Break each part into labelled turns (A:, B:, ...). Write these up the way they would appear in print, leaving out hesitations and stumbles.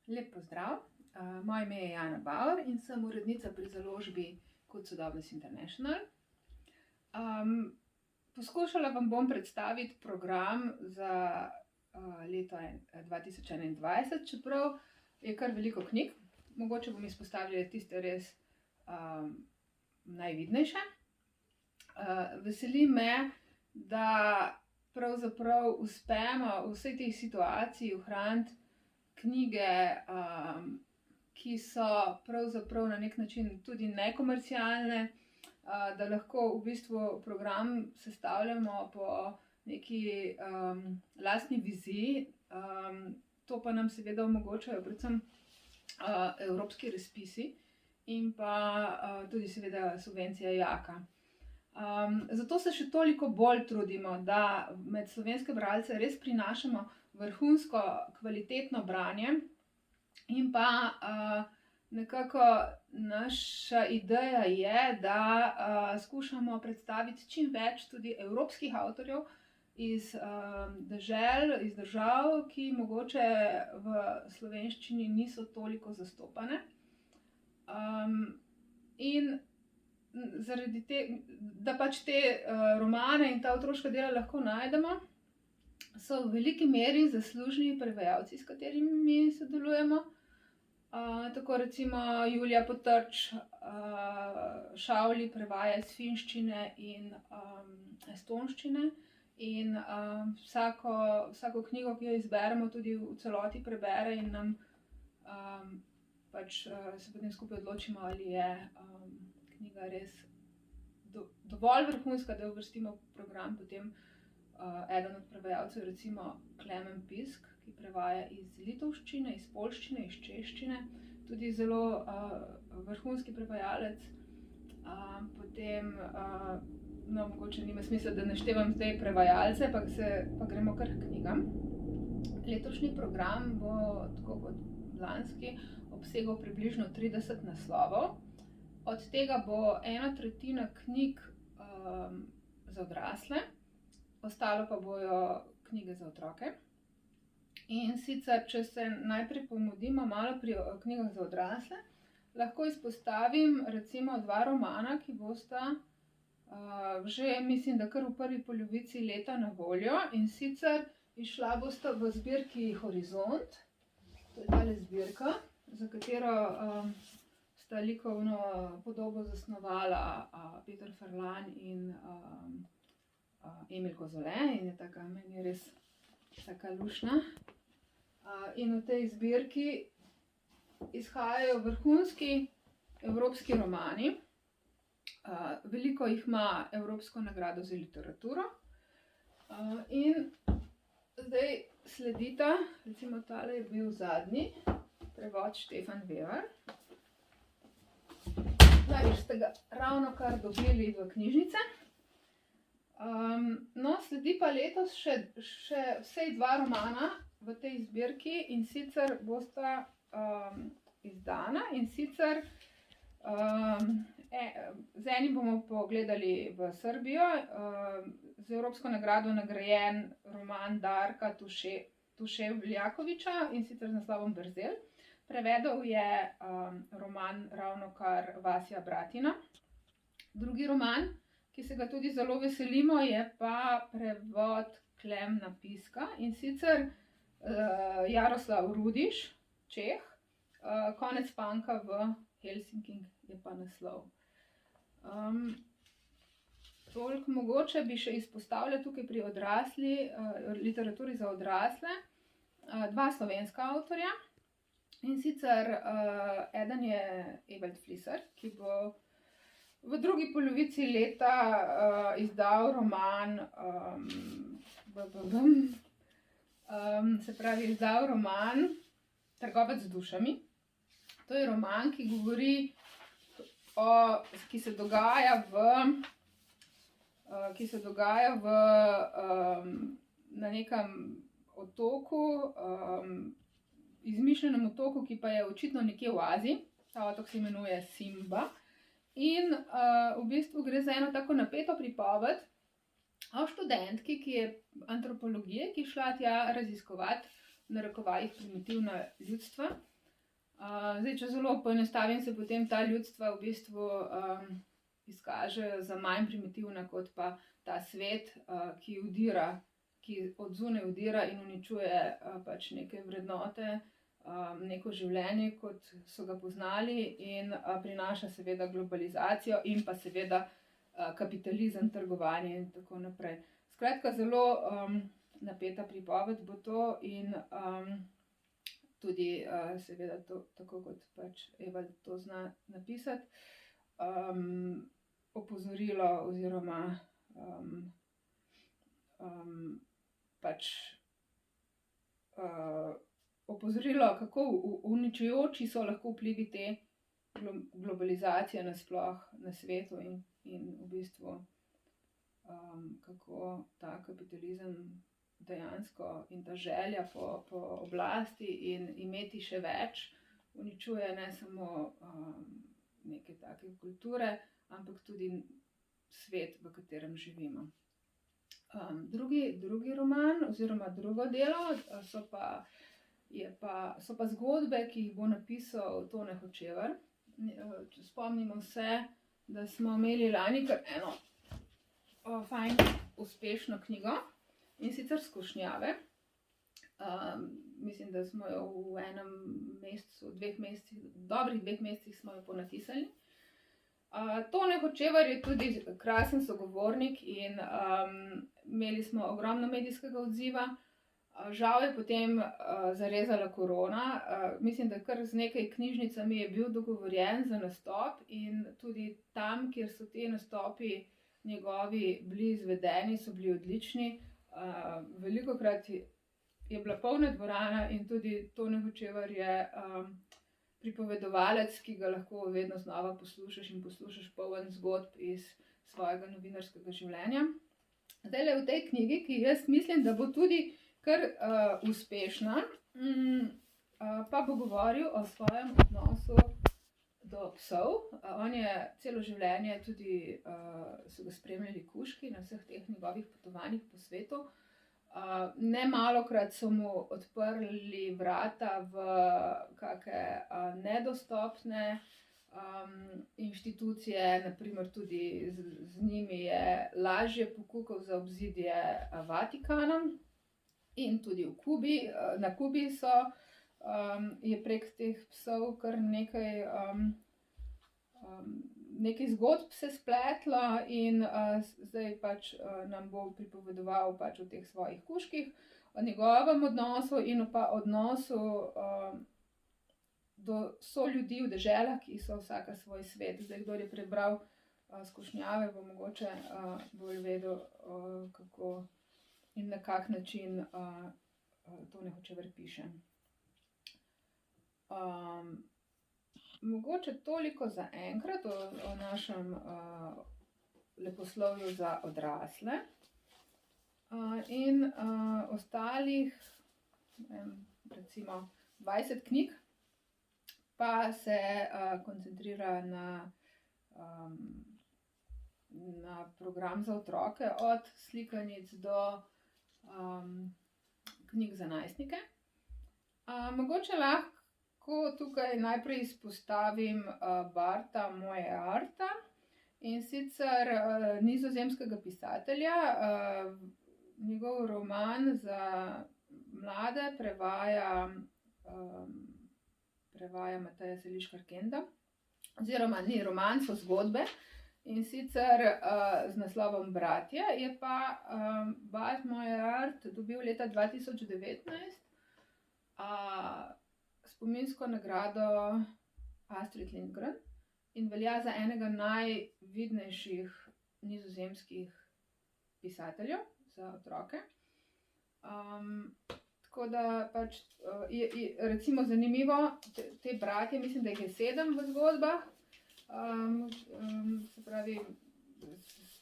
A: Lep pozdrav, moje ime je Jana Bauer in sem urednica pri založbi Good Sodobnost International. Poskušala vam bom predstaviti program za leto 2021, čeprav je kar veliko knjig. Mogoče bom izpostavila tiste res najvidnejše. Veseli me, da pravzaprav uspemo v vsej tej situaciji ohraniti knjige, ki so pravzaprav na nek način tudi nekomercialne, da lahko v bistvu program sestavljamo po neki lastni viziji. To pa nam seveda omogočajo predvsem evropski razpisi in pa tudi seveda subvencija JAK-a. Zato se še toliko bolj trudimo, da med slovenske bralce res prinašamo vrhunsko kvalitetno branje in pa nekako naša ideja je, da skušamo predstaviti čim več tudi evropskih avtorjev iz dežel, iz držav, ki mogoče v slovenščini niso toliko zastopane. In zaradi da pač te romane in ta otroška dela lahko najdemo, so v veliki meri zaslužni prevajalci, s katerimi sodelujemo. Tako recimo Julija Potrč Šavli prevaja iz finščine in estonščine in vsako knjigo, ki jo izberemo, tudi v celoti prebere in nam pač se potem skupaj odločimo, ali je knjiga res dovolj vrhunska, da jo uvrstimo v program. Potem eden od prevajalcev je recimo Klemen Pisk, ki prevaja iz litovščine, iz poljščine, iz češčine, tudi zelo vrhunski prevajalec. Potem, no, mogoče nima smisla, da naštevam zdaj prevajalce, pa gremo kar k knjigam. Letošnji program bo, tako kot lanski, obsegal približno 30 naslovov. Od tega bo 1/3 knjig za odrasle, ostalo pa bojo knjige za otroke. In sicer, če se najprej pomudimo malo pri knjigah za odrasle, lahko izpostavim recimo 2 romana, ki bosta že, mislim, da kar v prvi polovici leta na voljo. In sicer izšla bosta v zbirki Horizont, to je tale zbirka, za katero sta likovno podobo zasnovala Peter Ferlan in Emil Kozole in je taka, meni je res taka luštna. In v tej zbirki izhajajo vrhunski evropski romani. Veliko jih ima Evropsko nagrado za literaturo. In zdaj sledita, recimo tale je bil zadnji, prevod Štefan Vevar. Najbrž ste ga ravnokar dobili v knjižnice. No, sledi pa letos še vsej 2 romana v tej zbirki, in sicer bosta izdana, in sicer z enim bomo pogledali v Srbijo, z Evropsko nagrado nagrajen roman Darka Tuševljakoviča, in sicer z naslovom Brzel. Prevedel je roman ravnokar Vasja Bratina. Drugi roman, ki se ga tudi zelo veselimo, je pa prevod Klemna Piska, in sicer Jaroslav Rudiš, Čeh, Konec panka v Helsinkih je pa naslov. Toliko mogoče bi še izpostavila tukaj pri literaturi za odrasle 2 slovenska avtorja. In sicer eden je Evald Fliser, ki bo v drugi polovici leta izdal roman, izdal roman Trgovec z dušami. To je roman, ki govori ki se dogaja na nekem otoku, izmišljenem otoku, ki pa je očitno nekje v Aziji. Ta otok se imenuje Simba. In v bistvu gre za eno tako napeto pripoved o študentki, ki je antropologije, ki je šla tja raziskovati v narekovajih primitivna ljudstva Zdaj, če zelo poenostavim, se potem ta ljudstva v bistvu izkažejo za manj primitivna kot pa ta svet, ki udira, ki od zunaj udira in uničuje pač neke vrednote, neko življenje, kot so ga poznali, in prinaša seveda globalizacijo in pa seveda kapitalizem, trgovanje in tako naprej. Skratka, zelo napeta pripoved bo to in tudi seveda to, tako kot pač Eva to zna napisati, opozorilo oziroma pač opozorilo, kako uničujoči so lahko vplivi te globalizacije nasploh na svetu in v bistvu kako ta kapitalizem dejansko in ta želja po oblasti in imeti še več uničuje ne samo neke take kulture, ampak tudi svet, v katerem živimo. Drugi roman oziroma drugo delo so pa zgodbe, ki jih bo napisal Tone Hočevar. Spomnimo se, da smo imeli lani kar eno fajn uspešno knjigo, in sicer Skušnjave. Mislim, da smo jo v enem mesecu, dobrih 2 mesecih smo jo ponatisali. Tone Hočevar je tudi krasen sogovornik in imeli smo ogromno medijskega odziva. Žal je potem zarezala korona. Mislim, da kar z nekaj knjižnicami je bil dogovorjen za nastop in tudi tam, kjer so ti nastopi njegovi bili izvedeni, so bili odlični. Velikokrat je bila polna dvorana in tudi Tone Hočevar je pripovedovalec, ki ga lahko vedno znova poslušaš in poslušaš poln zgodb iz svojega novinarskega življenja. Zdajle v tej knjigi, ki jaz mislim, da bo tudi kar uspešna, pa bo govoril o svojem odnosu do psov. On je celo življenje tudi, so ga spremljali kužki na vseh teh njegovih potovanjih po svetu. Nemalokrat so mu odprli vrata v kake nedostopne inštitucije, naprimer tudi z njimi je lažje pokukal za obzidje Vatikana in tudi v Kubi. Na Kubi je prek teh psov kar nekaj zgodb se spletlo in zdaj pač nam bo pripovedoval pač o teh svojih kužkih, o njegovem odnosu in pa odnosu do soljudi v deželah, ki so vsaka svoj svet. Zdaj, kdor je prebral Skušnjave, bo mogoče bolj vedel, kako in na kak način Tone Hočevar piše. Mogoče toliko za enkrat o našem leposlovju za odrasle. In ostalih, recimo 20 knjig, pa se koncentrira na program za otroke, od slikanic do knjig za najstnike. Mogoče lahko tukaj najprej izpostavim Barta Moeharta, in sicer nizozemskega pisatelja. Njegov roman za mlade prevaja Mateja Seliškar Kenda, oziroma ni roman, so zgodbe, in sicer z naslovom Bratje. Je pa Bart Moehart dobil leta 2019 spominsko nagrado Astrid Lindgren in velja za enega najvidnejših nizozemskih pisateljev za otroke. Tako da pač je recimo zanimivo, te bratje, mislim, da jih je 7 v zgodbah, se pravi,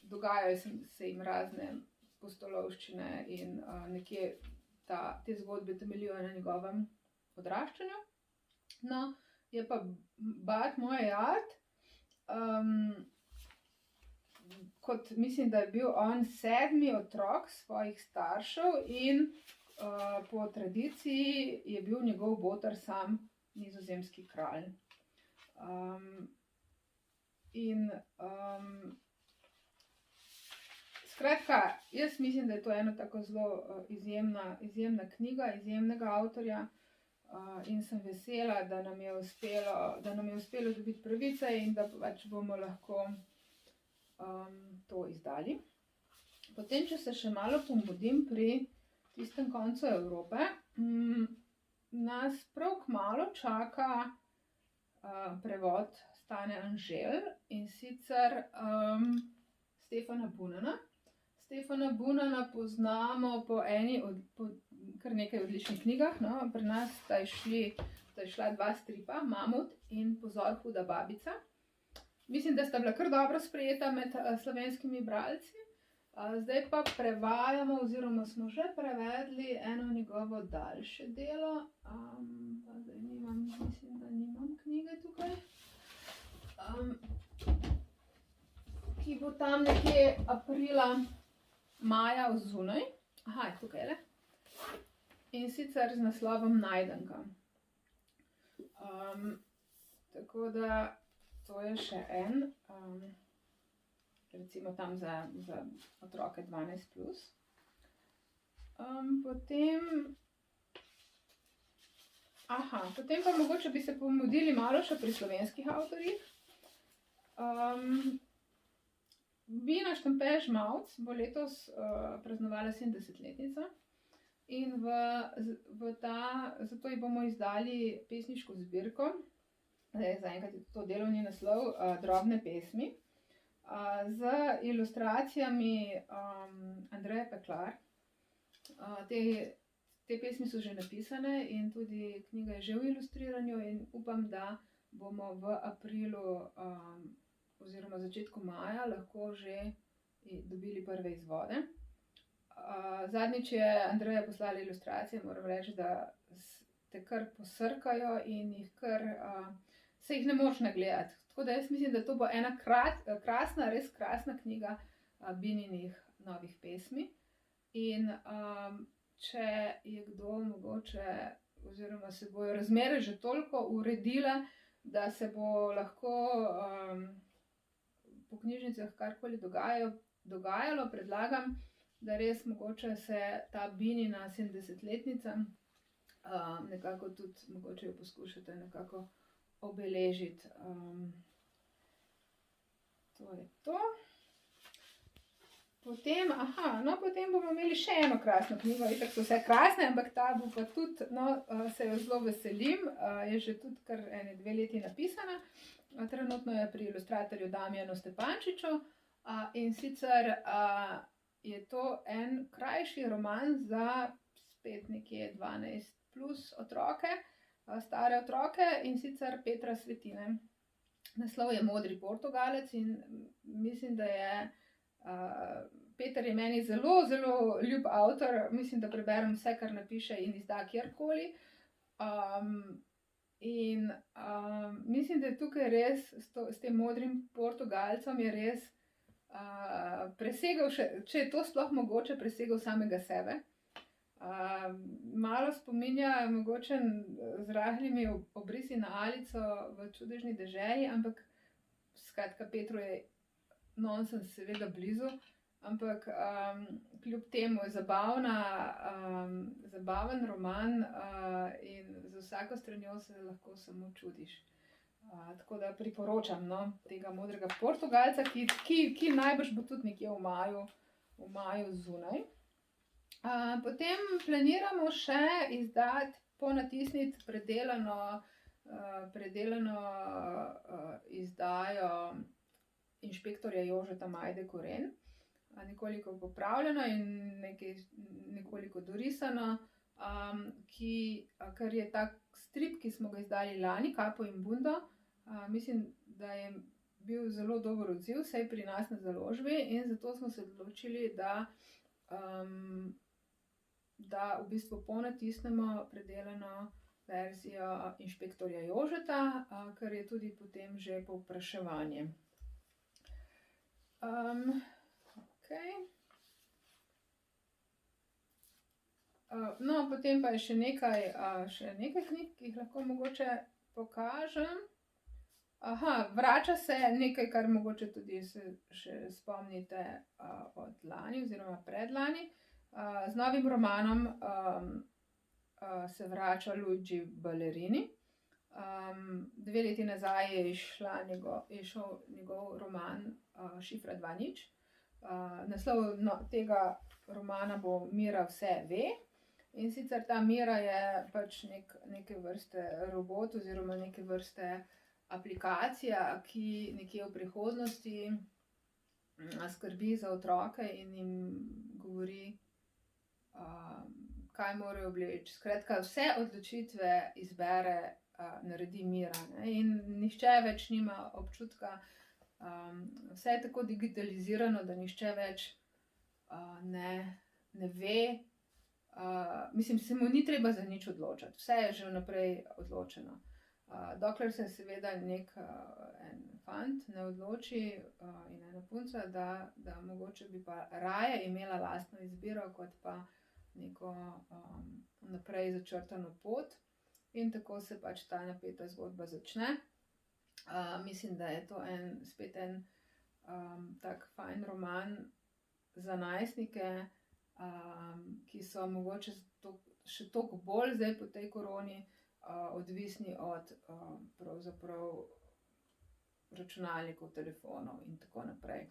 A: dogajajo se jim razne pustolovščine in nekje te zgodbe temeljijo na njegovem odraščanju. No, je pa Bart Moehart, kot mislim, da je bil on 7. otrok svojih staršev in po tradiciji je bil njegov boter sam nizozemski kralj. Skratka, jaz mislim, da je to ena tako zelo izjemna knjiga, izjemnega avtorja, in sem vesela, da nam je uspelo dobiti pravice in da pač bomo lahko to izdali. Potem, če se še malo pomudim pri tistem koncu Evrope, nas prav kmalu čaka prevod Stane Anžel, in sicer Stefana Bunana. Stefana Bunana poznamo po kar nekaj odličnih knjigah, no. Pri nas sta šla 2 stripa, Mamut in Pozor, huda babica. Mislim, da sta bila kar dobro sprejeta med slovenskimi bralci. Zdaj pa prevajamo, oziroma smo že prevedli eno njegovo daljše delo. Pa zdaj mislim, da nimam knjige tukaj. Ki bo tam nekje aprila, maja zunaj. Aha, je tukaj le. In sicer z naslovom Najdenka. Tako da to je še en, recimo tam za otroke 12+. Potem pa mogoče bi se pomudili malo še pri slovenskih avtorjih. Bina Štampe Žmavc bo letos praznovala 70-letnico in zato ji bomo izdali pesniško zbirko. Zaenkrat je to delovni naslov Drobne pesmi, z ilustracijami Andreje Peklar. Te pesmi so že napisane in tudi knjiga je že v ilustriranju in upam, da bomo v aprilu oziroma začetku maja lahko že dobili prve izvode. Zadnjič je Andreja poslala ilustracije, moram reči, da te kar posrkajo in se jih ne moreš nagledati. Tako da jaz mislim, da to bo ena krasna, res krasna knjiga Bininih novih pesmi. In če je kdo mogoče, oziroma se bojo razmere že toliko uredile, da se bo lahko po knjižnicah karkoli dogajalo, predlagam, da res mogoče se ta Binina 70-letnica nekako tudi, mogoče jo poskušate nekako obeležiti. To je to. Potem bomo imeli še eno krasno knjigo, itak so vse krasne, ampak ta bo pa tudi, se jo zelo veselim, je že tudi kar 2 leti napisana. Trenutno je pri ilustratorju Damjanu Stepančiču, in sicer je to en krajši roman za spet nekje 12+ otroke, stare otroke, in sicer Petra Svetine. Naslov je Modri Portugalec in mislim, da je Peter je meni zelo, zelo ljub avtor. Mislim, da preberem vse, kar napiše in izda kjerkoli. Mislim, da je tukaj res s tem Modrim Portugalcem je res presegel, če je to sploh mogoče, presegel samega sebe. Malo spominja mogoče z rahlimi obrisi na Alico v čudežni deželi, ampak skratka Petru je nonsens seveda blizu, ampak kljub temu je zabaven roman in za vsako stranjo se lahko samo čudiš. Tako da priporočam tega Modrega Portugalca, ki najbrž bo tudi nekje v maju zunaj. Potem planiramo še izdati, ponatisniti predelano izdajo Inšpektorja Jožeta Majde Koren. Nekoliko popravljeno in nekoliko dorisano, ker je tak strip, ki smo ga izdali lani, Capo in Bundo. Mislim, da je bil zelo dober odziv, vsaj pri nas na založbi, in zato smo se odločili, da v bistvu ponatisnemo predelano verzijo Inšpektorja Jožeta, ker je tudi potem že povpraševanje. No, potem pa je še nekaj knjig, ki jih lahko mogoče pokažem. Vrača se nekaj, kar mogoče tudi se še spomnite od lani oziroma predlani. Z novim romanom se vrača Luigi Ballerini. 2 leti nazaj je izšel njegov roman Šifra 2.0. Naslov tega romana bo Mira vse ve. In sicer ta Mira je pač neke vrste robot oziroma neke vrste aplikacija, ki nekje v prihodnosti skrbi za otroke in jim govori, kaj morajo obleči. Skratka, vse odločitve izbere, naredi Mira, ne? In nihče več nima občutka, vse je tako digitalizirano, da nihče več ne ve, mislim, se mu ni treba za nič odločati, vse je že vnaprej odločeno. Dokler se seveda en fant ne odloči in ena punca, da mogoče bi pa raje imela lastno izbiro, kot pa neko naprej začrtano pot. In tako se pač ta napeta zgodba začne. Mislim, da je to spet en tak fajn roman za najstnike, ki so mogoče še toliko bolj zdaj po tej koroni odvisni od pravzaprav računalnikov, telefonov in tako naprej.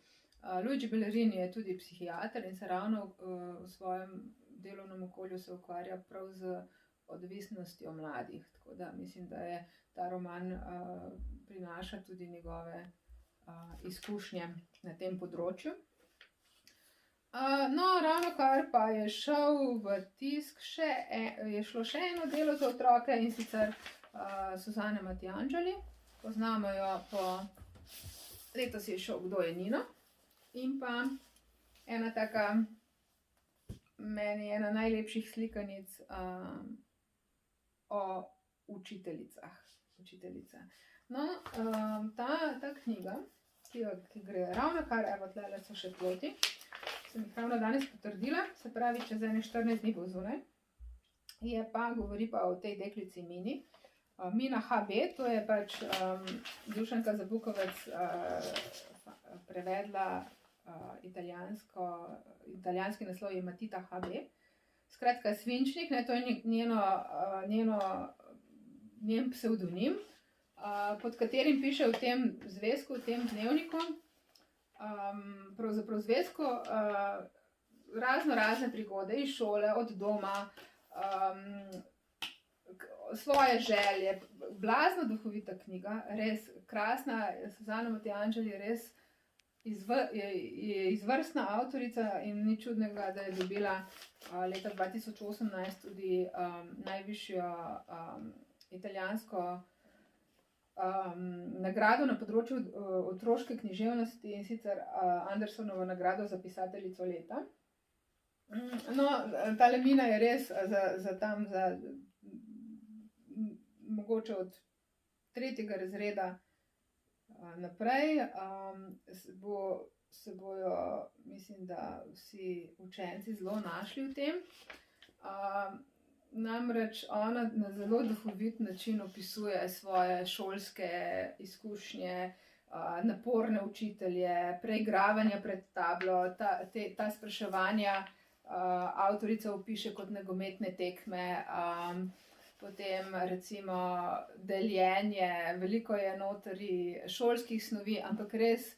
A: Luigi Ballerini je tudi psihiater in se ravno v svojem delovnem okolju se ukvarja prav z odvisnostjo mladih. Tako da mislim, da je ta roman prinaša tudi njegove izkušnje na tem področju. No, ravnokar pa je šel v tisk je šlo še eno delo za otroke, in sicer Suzane Matiangeli. Poznamo jo letos je šel Kdo je Nino? In pa ena taka, meni ena najlepših slikanic o učiteljicah. No, ta knjiga, ki gre ravnokar, evo tlele so še ploti, sem jih ravno danes potrdila, se pravi, čez 14 dni bo zunaj. Govori pa o tej deklici Mini. Mina HB, to je pač Dušanka Zabukovec prevedla italijanski naslov je Matita HB. Skratka, svinčnik, to je njen psevdonim, pod katerim piše v tem zvezku, v tem dnevniku, pravzaprav zvezku, razne prigode iz šole, od doma, svoje želje. Blazno duhovita knjiga, res krasna. Suzana Matiangeli res je izvrstna avtorica in ni čudnega, da je dobila leta 2018 tudi najvišjo italijansko nagrado na področju otroške književnosti, in sicer Andersonovo nagrado za pisateljico leta. No, tale Mina je res za mogoče od 3. razreda naprej. Se bojo, mislim, da vsi učenci zelo našli v tem. Namreč ona na zelo duhovit način opisuje svoje šolske izkušnje, naporne učitelje, preigravanja pred tablo, ta spraševanja avtorica opiše kot nogometne tekme, potem recimo deljenje, veliko je notri šolskih snovi, ampak res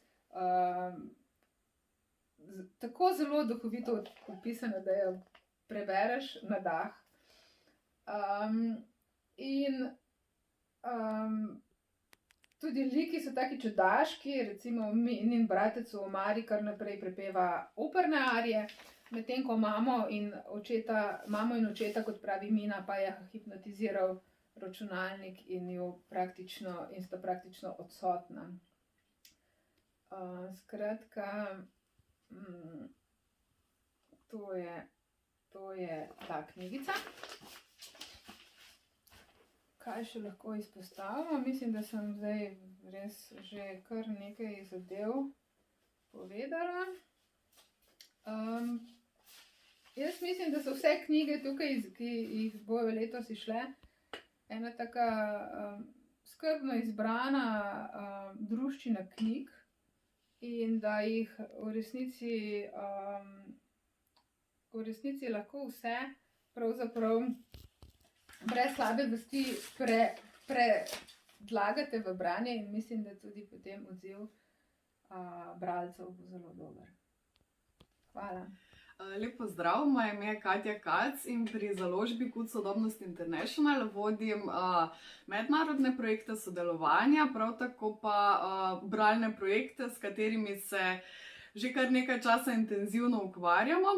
A: tako zelo duhovito opisano, da jo prebereš na dah. Tudi liki so taki čudaški, recimo njen bratec v omari kar naprej prepeva operne arije, medtem ko mamo in očeta, kot pravi Mina, pa je hipnotiziral računalnik in sta praktično odsotna. Skratka, to je ta knjigica. Kaj še lahko izpostavimo? Mislim, da sem zdaj res že kar nekaj zadev povedala. Jaz mislim, da so vse knjige tukaj, ki jih bojo letos izšle, ena taka skrbno izbrana druščina knjig in da jih v resnici lahko vse pravzaprav brez slabe vesti predlagate v branje in mislim, da tudi potem odziv bralcev bo zelo dober. Hvala.
B: Lep pozdrav, moje ime je Katja Kac in pri založbi Kud Sodobnost International vodim mednarodne projekte sodelovanja, prav tako pa bralne projekte, s katerimi se že kar nekaj časa intenzivno ukvarjamo.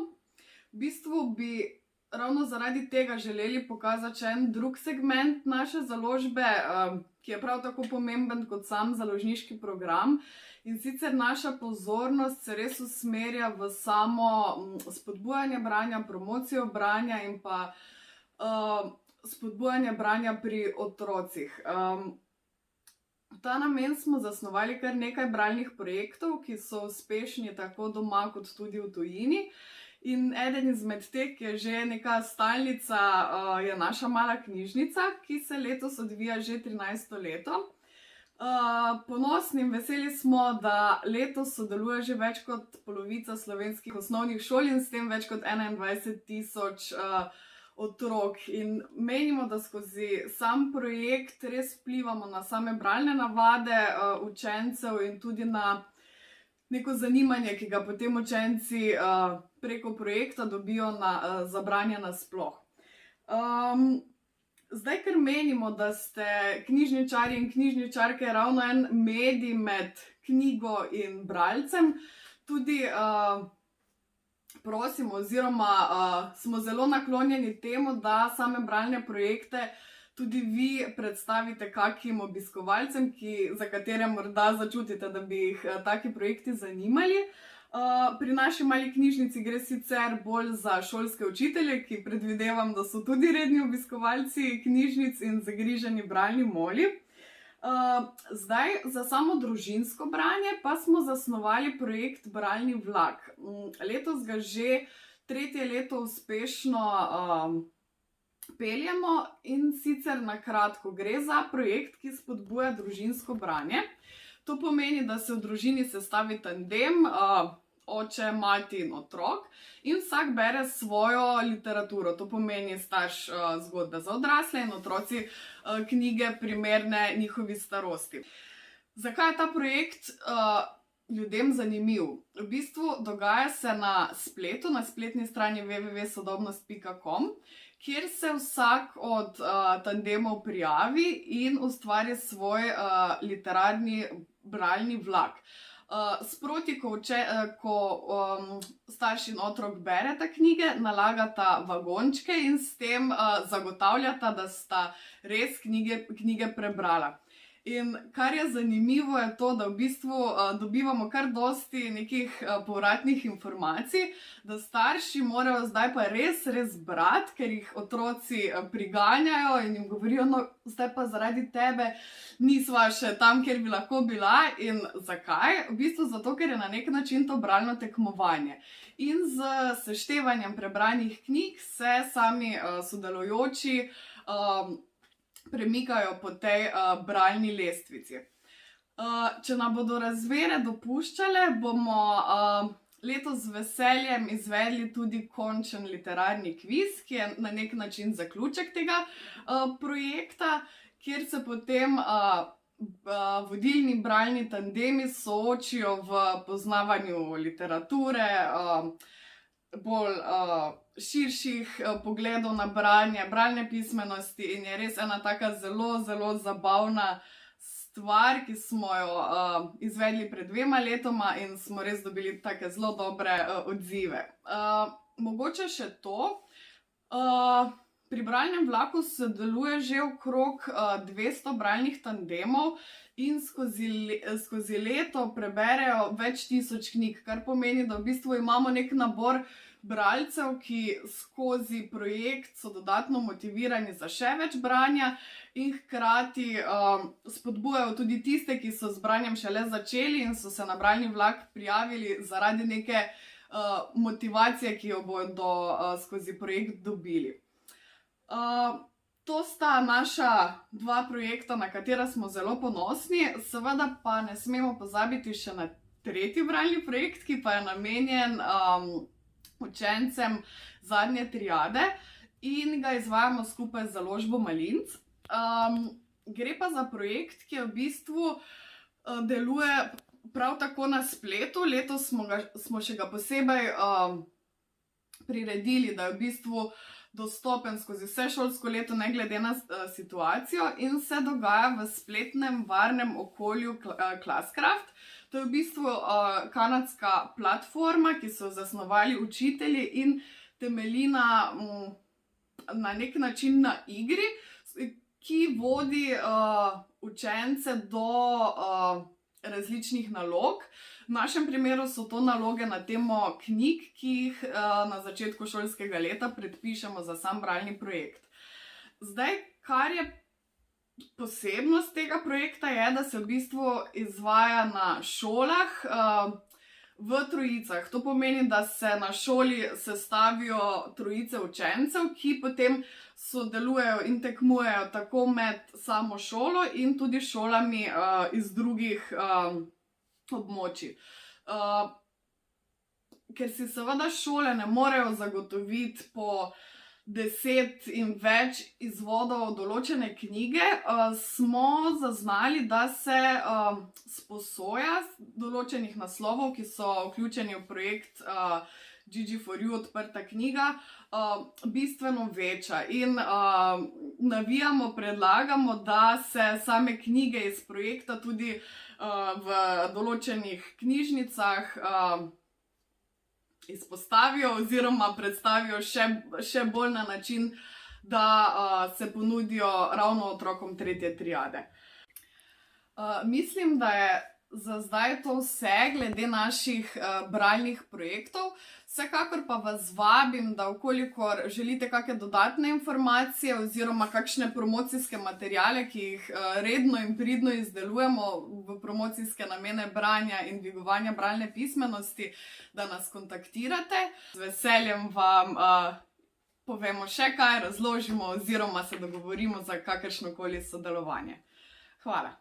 B: V bistvu bi ravno zaradi tega želeli pokazati še en drug segment naše založbe, ki je prav tako pomemben kot sam založniški program. In sicer naša pozornost se res usmerja v samo spodbujanje branja, promocijo branja in pa spodbujanje branja pri otrocih. V ta namen smo zasnovali kar nekaj bralnih projektov, ki so uspešni tako doma kot tudi v tujini. In eden izmed teh, ki je že neka stalnica, je naša mala knjižnica, ki se letos odvija že 13. leto. Ponosni in veseli smo, da letos sodeluje že več kot polovica slovenskih osnovnih šol in s tem več kot 21,000 otrok. In menimo, da skozi sam projekt res vplivamo na same bralne navade učencev in tudi na neko zanimanje, ki ga potem učenci preko projekta dobijo za branje nasploh. Zdaj, ker menimo, da ste knjižničarji in knjižničarke ravno en medij med knjigo in bralcem, tudi prosimo oziroma smo zelo naklonjeni temu, da same bralne projekte tudi vi predstavite kakim obiskovalcem, za katere morda začutite, da bi jih taki projekti zanimali. Pri naši mali knjižnici gre sicer bolj za šolske učitelje, ki predvidevam, da so tudi redni obiskovalci knjižnic in zagriženi bralni moli. Zdaj, za samo družinsko branje pa smo zasnovali projekt Bralni vlak. Letos ga že 3. leto uspešno peljemo in sicer na kratko gre za projekt, ki spodbuja družinsko branje. To pomeni, da se v družini sestavi tandem, oče, mati in otrok in vsak bere svojo literaturo. To pomeni starš zgodbe za odrasle in otroci knjige primerne njihovi starosti. Zakaj je ta projekt ljudem zanimiv? V bistvu dogaja se na spletu, na spletni strani www.sodobnost.com, kjer se vsak od tandemov prijavi in ustvari svoj literarni bralni vlak. Sproti, ko starš in otrok bereta knjige, nalagata vagončke in s tem zagotavljata, da sta res knjige prebrala. In kar je zanimivo je to, da v bistvu dobivamo kar dosti nekih povratnih informacij, da starši morajo zdaj pa res brati, ker jih otroci priganjajo in jim govorijo, no zdaj pa zaradi tebe nisva še tam, kjer bi lahko bila. In zakaj? V bistvu zato, ker je na nek način to bralno tekmovanje. In z seštevanjem prebranih knjig se sami sodelujoči premikajo po tej bralni lestvici. Če nam bodo razmere dopuščale, bomo letos z veseljem izvedli tudi končen literarni kviz, ki je na nek način zaključek tega projekta, kjer se potem vodilni bralni tandemi soočijo v poznavanju literature, bolj širših pogledov na branje, bralne pismenosti in je res ena taka zelo, zelo zabavna stvar, ki smo jo izvedli pred 2 letoma in smo res dobili take zelo dobre odzive. Mogoče še to. Pri bralnem vlaku sodeluje že okrog 200 bralnih tandemov in skozi leto preberejo več tisoč knjig, kar pomeni, da v bistvu imamo nek nabor bralcev, ki skozi projekt so dodatno motivirani za še več branja in hkrati spodbujajo tudi tiste, ki so z branjem šele začeli in so se na bralni vlak prijavili zaradi neke motivacije, ki jo bodo skozi projekt dobili. To sta naša dva projekta, na katera smo zelo ponosni, seveda pa ne smemo pozabiti še na tretji bralni projekt, ki pa je namenjen učencem zadnje triade in ga izvajamo skupaj z založbo Malinc. Gre pa za projekt, ki v bistvu deluje prav tako na spletu. Letos smo še ga posebej priredili, da je v bistvu dostopen skozi vse šolsko leto, ne glede na situacijo, in se dogaja v spletnem varnem okolju Classcraft. To je v bistvu kanadska platforma, ki so zasnovali učitelji in temelji na nek način na igri, ki vodi učence do različnih nalog. V našem primeru so to naloge na temo knjig, ki jih na začetku šolskega leta predpišemo za sam bralni projekt. Zdaj, kar je posebnost tega projekta, je, da se v bistvu izvaja na šolah v trojicah. To pomeni, da se na šoli sestavijo trojice učencev, ki potem sodelujejo in tekmujejo tako med samo šolo in tudi šolami iz drugih območij. Ker si seveda šole ne morejo zagotoviti po 10 in več izvodov določene knjige, smo zaznali, da se sposoja določenih naslovov, ki so vključeni v projekt GG4U odprta knjiga, bistveno večja. In navijamo, predlagamo, da se same knjige iz projekta tudi v določenih knjižnicah izpostavijo oziroma predstavijo še bolj na način, da se ponudijo ravno otrokom tretje triade. Mislim, da je za zdaj to vse glede naših bralnih projektov. Vsekakor pa vas vabim, da vkolikor želite kakšne dodatne informacije oziroma kakšne promocijske materiale, ki jih redno in pridno izdelujemo v promocijske namene branja in dvigovanja bralne pismenosti, da nas kontaktirate. Z veseljem vam povemo še kaj, razložimo oziroma se dogovorimo za kakršnokoli sodelovanje. Hvala.